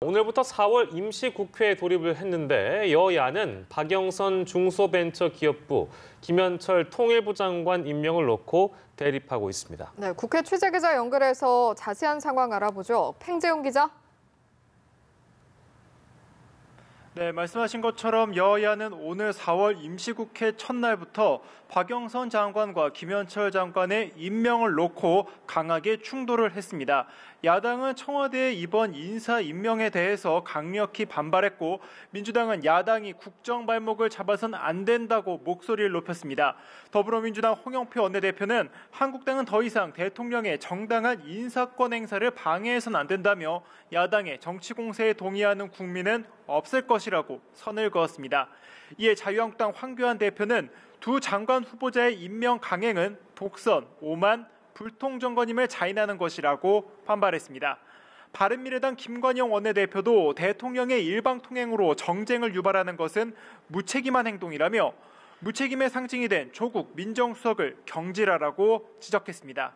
오늘부터 4월 임시국회에 돌입을 했는데 여야는 박영선 중소벤처기업부, 김현철 통일부 장관 임명을 놓고 대립하고 있습니다. 네, 국회 취재기자 연결해서 자세한 상황 알아보죠. 팽재용 기자. 네, 말씀하신 것처럼 여야는 오늘 4월 임시국회 첫날부터 박영선 장관과 김현철 장관의 임명을 놓고 강하게 충돌을 했습니다. 야당은 청와대의 이번 인사 임명에 대해서 강력히 반발했고 민주당은 야당이 국정 발목을 잡아선 안 된다고 목소리를 높였습니다. 더불어민주당 홍영표 원내대표는 한국당은 더 이상 대통령의 정당한 인사권 행사를 방해해서는 안 된다며 야당의 정치 공세에 동의하는 국민은 없을 것이라고 선을 그었습니다. 이에 자유한국당 황교안 대표는 두 장관 후보자의 임명 강행은 독선, 오만, 불통정권임을 자인하는 것이라고 반발했습니다. 바른미래당 김관영 원내대표도 대통령의 일방통행으로 정쟁을 유발하는 것은 무책임한 행동이라며 무책임의 상징이 된 조국 민정수석을 경질하라고 지적했습니다.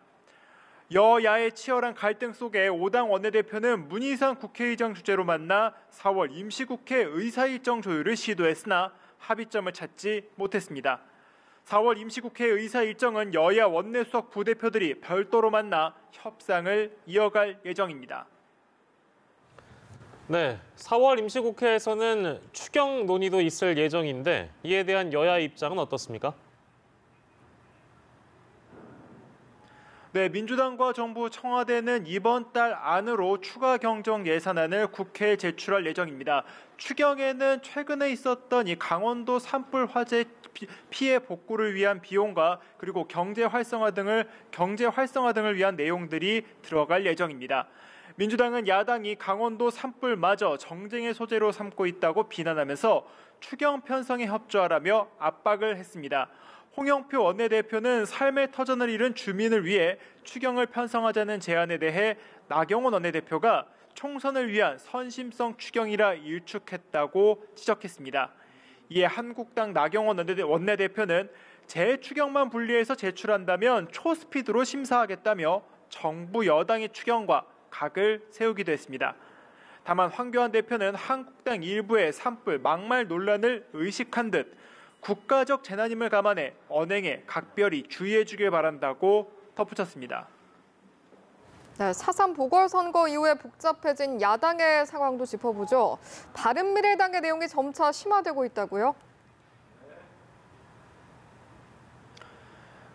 여야의 치열한 갈등 속에 5당 원내대표는 문희상 국회의장 주재로 만나 4월 임시국회 의사일정 조율을 시도했으나 합의점을 찾지 못했습니다. 4월 임시국회 의사일정은 여야 원내수석 부대표들이 별도로 만나 협상을 이어갈 예정입니다. 네, 4월 임시국회에서는 추경 논의도 있을 예정인데 이에 대한 여야 입장은 어떻습니까? 네, 민주당과 정부, 청와대는 이번 달 안으로 추가 경정 예산안을 국회에 제출할 예정입니다. 추경에는 최근에 있었던 이 강원도 산불 화재 피해 복구를 위한 비용과 그리고 경제 활성화 등을 위한 내용들이 들어갈 예정입니다. 민주당은 야당이 강원도 산불마저 정쟁의 소재로 삼고 있다고 비난하면서 추경 편성에 협조하라며 압박을 했습니다. 홍영표 원내대표는 삶의 터전을 잃은 주민을 위해 추경을 편성하자는 제안에 대해 나경원 원내대표가 총선을 위한 선심성 추경이라 일축했다고 지적했습니다. 이에 한국당 나경원 원내대표는 재추경만 분리해서 제출한다면 초스피드로 심사하겠다며 정부 여당의 추경과 각을 세우기도 했습니다. 다만 황교안 대표는 한국당 일부의 산불 막말 논란을 의식한 듯 국가적 재난임을 감안해 언행에 각별히 주의해 주길 바란다고 덧붙였습니다. 네, 4.3 보궐선거 이후에 복잡해진 야당의 상황도 짚어보죠. 바른미래당의 내용이 점차 심화되고 있다고요?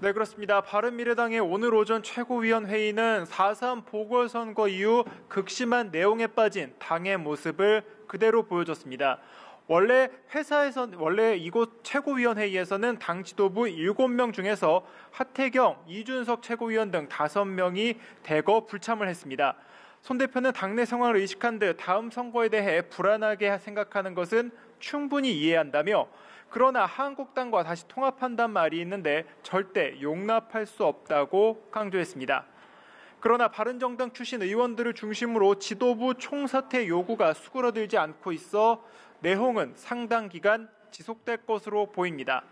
네, 그렇습니다. 바른미래당의 오늘 오전 최고위원회의는 4.3 보궐선거 이후 극심한 내용에 빠진 당의 모습을 그대로 보여줬습니다. 원래 이곳 최고위원회의에서는 당 지도부 7명 중에서 하태경, 이준석 최고위원 등 5명이 대거 불참을 했습니다. 손 대표는 당내 상황을 의식한 듯 다음 선거에 대해 불안하게 생각하는 것은 충분히 이해한다며 그러나 한국당과 다시 통합한단 말이 있는데 절대 용납할 수 없다고 강조했습니다. 그러나 바른정당 출신 의원들을 중심으로 지도부 총사퇴 요구가 수그러들지 않고 있어 내홍은 상당 기간 지속될 것으로 보입니다.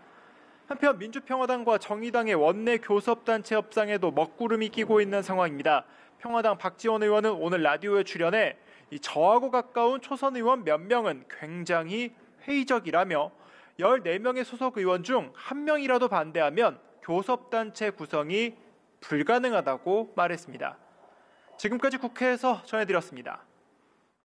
한편 민주평화당과 정의당의 원내 교섭단체 협상에도 먹구름이 끼고 있는 상황입니다. 평화당 박지원 의원은 오늘 라디오에 출연해 저하고 가까운 초선 의원 몇 명은 굉장히 회의적이라며 14명의 소속 의원 중 1명이라도 반대하면 교섭단체 구성이 불가능하다고 말했습니다. 지금까지 국회에서 전해드렸습니다.